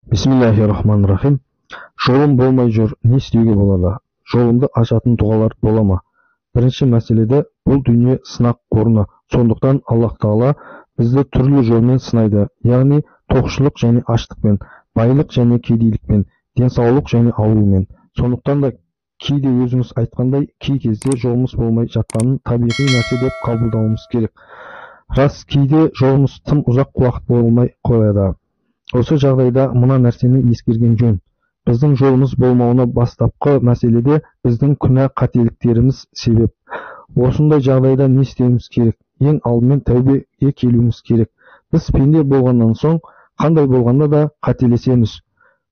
Bismillahirrahmanirrahim. Жолым болмай жүр, не істеуге болады? Жолымды ашатын дұғалар бола ма? Бірінші мәселеде бұл дүние сынақ орны. Сондықтан Аллах Тағала бізді түрлі жолмен сынайды, яғни тоқшылық және аштықпен, байлық және кедейлікпен, денсаулық және аурумен. Сондықтан да кейде өзіңіз айтқандай, кей кезде жолымыз болмай жатқанын табиғи нәрсе деп қабылдауымыз керек. Рас, кейде жолымыз тым ұзақ уақыт болмай қояды. Осы жағдайда мына нәрсені ескерген жөн. Біздің жолымыз болмауына бастапқы мәселеде біздің күнә қателіктеріміз себеп. Осындай жағдайда не істеуіміз керек? Ең алдымен тәубеге келуіміз керек. Біз пенде болғаннан соң, қандай болғанда да қателесеміз,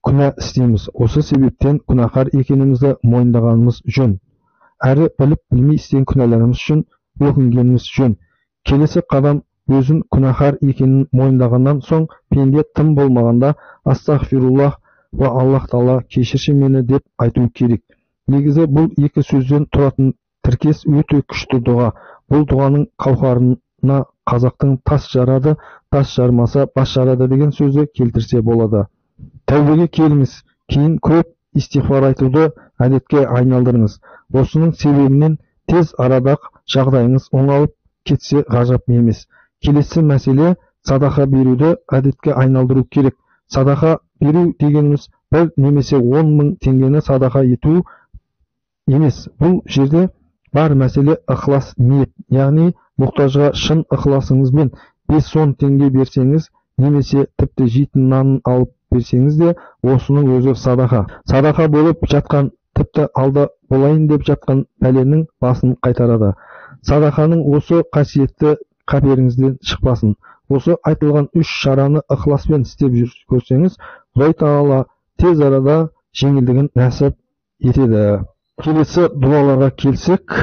күнә істейміз. Осы себептен күнәһар екенімізді мойындағанымыз жөн. Әрі біліп білмей істеген күнәларымыз үшін өкінгеніміз жөн. Келесі қадам өзін күнәһар екенін мойындағаннан соң пенде тым болмағанда астағфируллах ва Аллах Тағала кешірші мені деп айту керек. Негізі бұл екі сөзден тұратын тіркес өте күшті дұға. Бұл дұғаның қауһарына қазақтың тас жарады, тас жармаса бас жарады деген сөзі келтірсе болады. Тәубеге келіңіз, кейін көп истиғфар айтуды әдетке айналдырыңыз. Осының себебінен тез арада жағдайыңыз оңалып кетсе ғажап емес. Келесі мәселе садақа беруді әдетке айналдыру керек. Садақа беру дегеніміз бір немесе 10 мың теңгені садақа ету емес. Бұл жерде бар мәселе ықылас ниет, яғни мұқтажға шын ықыласыңызбен 5-10 теңге берсеңіз, немесе тіпті жейтін нанын алып берсеңіз де, осының өзі садақа. Садақа болып жатқан, тіпті алда болайын деп жатқан пәленің басын қайтарады. Садақаның осы қасиетті қаперіңізден шықпасын. Осы айтылған 3 шараны ықыласпен істеп көрсеңіз, Құдай Тағала тез арада жеңілдігін нәсіп етеді. Келесі дұғаларға келсек,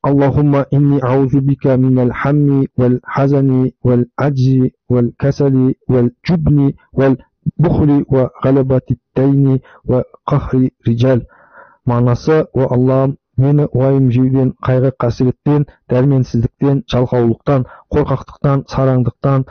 Аллахумма инни аузу бика минал хамми вал хазани вал аджи вал касали вал джубни вал бухли ва галабати тайни ва қахри риджал. Мағынасы: о Аллахым, мені уайым жеуден, қайғы қасіреттен, дәрменсіздіктен, жалқаулықтан, қорқақтықтан, сараңдықтан,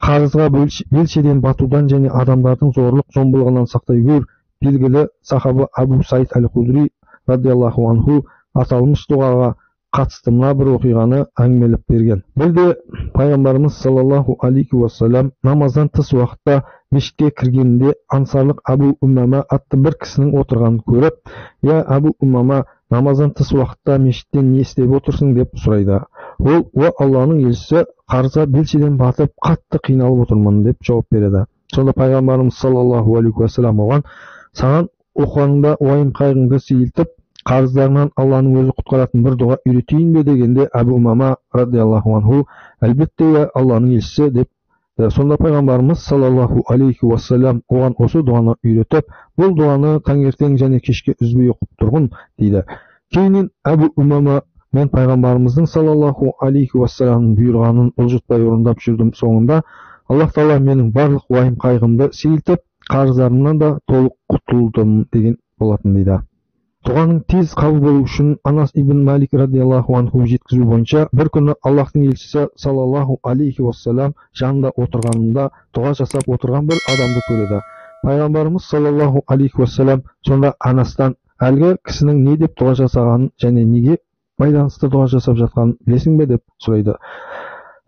қарызға белшеден батудан және адамдардың зорлық зомбылығынан сақтай көр. Белгілі сахаба Абу Саид әл-Худри радиаллаху анху аталмыш дұғаға қатысты мына бір оқиғаны әңгімелеп берген. Бірде пайғамбарымыз саллаллаху алейхи уассалам намаздан тыс уақытта мешітке кіргенінде ансарлық Абу Умама атты бір кісінің отырғанын көріп: «Я Абу Умама, намаздан тыс уақытта мешіттен не істеп отырсың?» деп сұрайды. Ол: «О Алланың елшісі, қарызға белшеден батып қатты қиналып отырмын» деп жауап береді. Сонда пайғамбарымыз саллаллаху алейхи уассалам оған: «Саған оқуыңда уайым қайғыңды сейілтіп, қарыздарынан Алланың өзі құтқаратын бір дұға үйретейін бе?» дегенде Абу Умама радиаллаху анху: «Әлбетте, я Алланың елшісі» деп. Сонда пайғамбарымыз саллаллаху алейхи уассалам оған осы дұғаны үйретіп: «Бұл дұғаны таңертең және кешке үзбей оқып тұрғын» дейді. Кейіннен Абу Умама: «Мен пайғамбарымыздың саллаллаху алейхи уассаламның бұйырғанын бұлжытпай орындап жүрдім. Соңында Аллах Тағала менің барлық уайым қайғымды сейілтіп, қарыздарымнан да толық құтылдым» деген болатын дейді. Дұғаның тез қабыл болу үшін Анас ибн Малик радиаллаху анху жеткізу бойынша, бір күні Аллахтың елшісі саллаллаху алейхи уассалам жанында отырғанында дұға жасап отырған бір адамды көреді. Пайғамбарымыз саллаллаху алейхи уассалам сонда Анастан: «Әлгі кісінің не деп дұға жасағанын және неге байланысты дұға жасап жатқанын білесің бе?» деп сұрайды.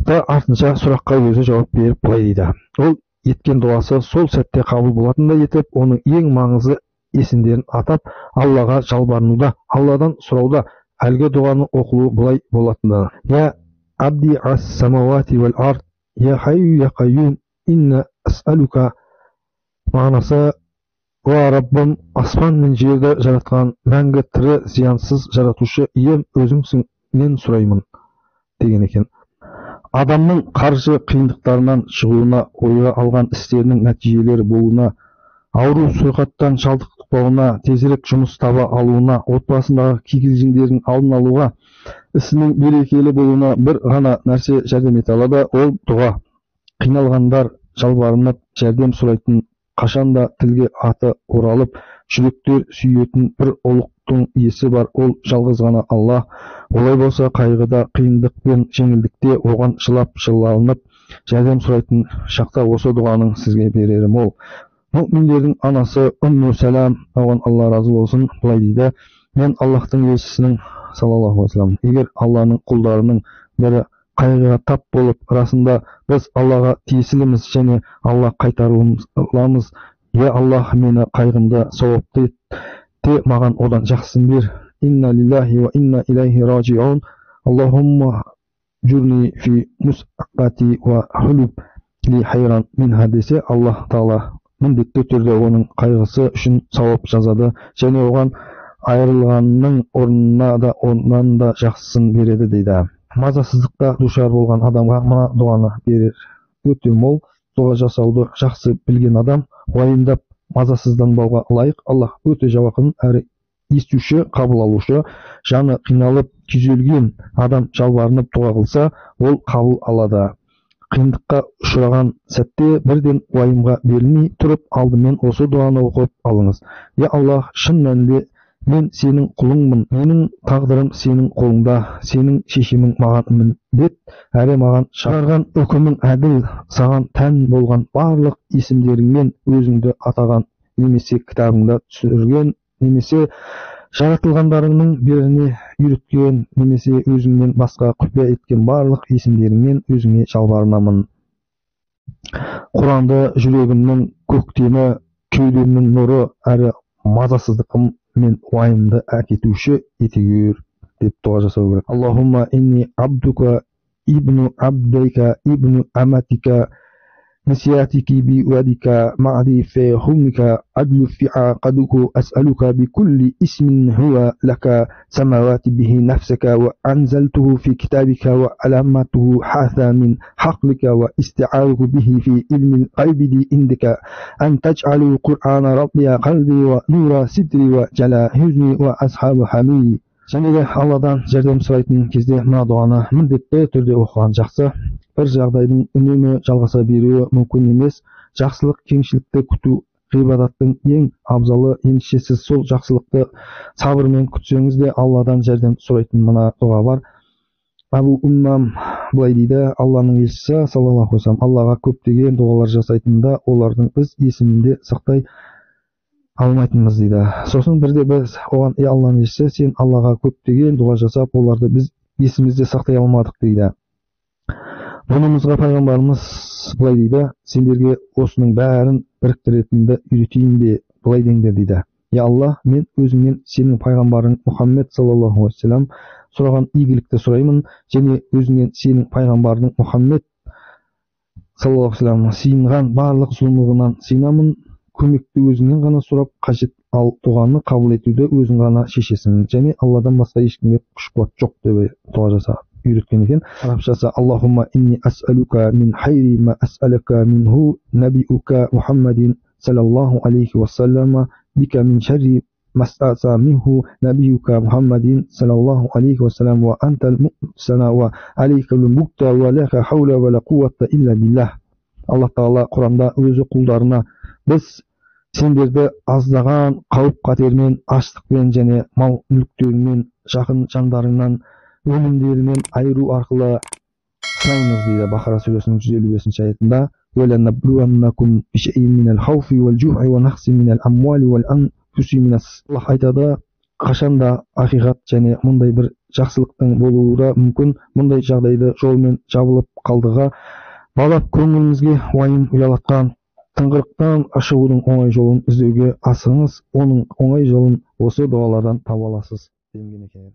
Да артынша сұраққа өзі жауап беріп былай дейді: «Ол еткен дұғасы сол сәтте қабыл болатындай етіп, оның ең маңызды есімдерін атап, Аллаға жалбарынуда, Алладан сұрауда. Әлгі дұғаны оқылуы былай болатынды: Я абди ас-самавати вал ард, я хайю я қайюм, инна ас'алука». Мағынасы: «О Раббым, аспан мен жерді жаратқан мәңгі тірі зиянсыз жаратушы ием, өзіңнен сұраймын» деген екен. Адамның қаржы қиындықтарынан шығуына, ойға алған істерінің нәтижелері болуына, ауру сырқаттан шалдықпауына, тезірек жұмыс таба алуына, отбасындағы кикілжіңдердің алдын алуға, ісінің берекелі болуына бір ғана нәрсе жәрдем ете алады, ол дұға. Қиналғандар жалбарынып жәрдем сұрайтын, қашанда тілге аты оралып, жүректер сүйетін бір ұлықтың иесі бар, ол жалғыз ғана Алла. Олай болса, қайғыда, қиындық пен жеңілдікте оған жылап жыланып жәрдем сұрайтын шақта осы дұғаның сізге берері мол. Müminlerin anası Ümmü Selam, oğan Allah razı olsun, былай дейді: "Мен Аллахтың елшісінің саллаллаху алейхи вассалам, егер Алланың құлдарының бірі қайғыға тап болып, расында біз Аллаға тиесіліміз және Алла қайтарыламыз. Я Аллах, мені қайғымды сауапты ет, те маған одан жақсысын бер. Инна лиллахи ва инна илайхи ражиун. Аллахумма журни фи мусақати ва хулуб ли хайран минха" десе, Аллах Тағала міндетті түрде оның қайғысы үшін сауап жазады және оған айырылғанның орнына да онан да жақсысын береді дейді. Мазасыздыққа душар болған адамға мына дұғаны берер: өте мол дұға жасауды жақсы білген адам уайымдап мазасызданбауға лайық. Аллах өте жауапты әрі естуші, қабыл алушы. Жаны қиналып күйзелген адам жалбарынып дұға қылса, ол қабыл алады. Қиындыққа ұшыраған сәтте бірден уайымға берілмей тұрып, алдымен осы дұғаны оқып алыңыз: Я Аллах, шын мәнінде мен сенің құлыңмын, менің тағдырым сенің қолыңда, сенің шешімің маған міндет, әрі маған шығарған үкімің әділ, саған тән болған барлық есімдеріңмен өзіңді атаған немесе кітабыңда түсірген немесе жаратылғандарыңның біріне үйреткен немесе өзіңнен басқа құпия еткен барлық есімдеріңмен өзіңе жалбарынамын. Құранды жүрегімнің көктемі, кеудемнің нұры әрі мазасыздықым мен уайымды әкетуші етегір деп дұға жасау керек. Аллахумма инни абдука ибну абдайка ибну аматика نسياتك بيدك معدي في حكمك عدل في عقدك أسألك بكل اسم هو لك سماوات به نفسك وأنزلته في كتابك وعلامته حاثا من حقك واستعارك به في علم الغيب عندك أن تجعل القرآن ربي قلبي ونور صدري وجلاء حزني وأصحاب حمي. Және де Алладан жәрдем сұрайтын кезде мына дұғаны міндетті түрде оқыған жақсы. Бір жағдайдың үнемі жалғаса беруі мүмкін емес. Жақсылық, кеңшілікті күту ғибадаттың ең абзалы. Ендеше сіз сол жақсылықты сабырмен күтсеңіз де Алладан жәрдем сұрайтын мына дұға бар. Абу Уммам былай дейді: Алланың елшісі саллаллаху алейхи ва саллям Аллаға көптеген дұғалар жасайтында олардың біз есімінде сақтай алмайтынбыз дейді. Сосын бірде біз оған: "Ей Алланың елшісі, сен Аллаға көптеген дұға жасап, оларды біз есімізде сақтай алмадық" дейді. Бұнымызға пайғамбарымыз былай дейді: "Сендерге осының бәрін біріктіретінді үйретейін бе? Былай деңдер" дейді: "Я Аллах, мен өзіңнен сенің пайғамбарың Мұхаммед саллаллаху алейхи ва саллям сұраған игілікті сұраймын және өзіңнен сенің пайғамбарың Мұхаммед саллаллаху алейхи ва саллям сыйынған барлық зұлымдығынан сыйынамын. Көмекті өзіңнен ғана сұрап қажет, ал дұғаны қабыл етуді өзің ғана шешесің және Алладан басқа ешкімге күш-қуат жоқ" деп дұға жасап үйреткен екен. Арабшасы: Аллахумма инни ас'алука мин хайри ма ас'алака минху набиука Мухаммадин саллаллаху алейхи ва саллям бика мин шарри мас'аса минху набиука Мухаммадин саллаллаху алейхи ва саллям ва антал мусана ва алейкал мукта ва лака хаула ва ла куввата илля биллах. Аллах Тағала Құранда өзі құлдарына біз сендерді аздаған қауіп-қатермен, аштықпен және мал мүліктеріңмен, жақын жандарыңнан өнімдерінен айыру арқылы сынаймыз дейді. Бақара сүресінің 155 аятында: "Уәләнәблуаннакум бишайъин минал хауфи вал жуъи ва нақси минал амвали вал анфуси минас". Аллах айтады: қашанда ақиқат және мұндай бір жақсылықтың болуы мүмкін. Мұндай жағдайды жолмен жабылып қалдыға балап көңіліңізге уайым ұялатқан тыңғырықтан шығудың оңай жолын іздеуге асығыңыз. Оның оңай жолын осы дұғалардан таба аласыз делінген екен.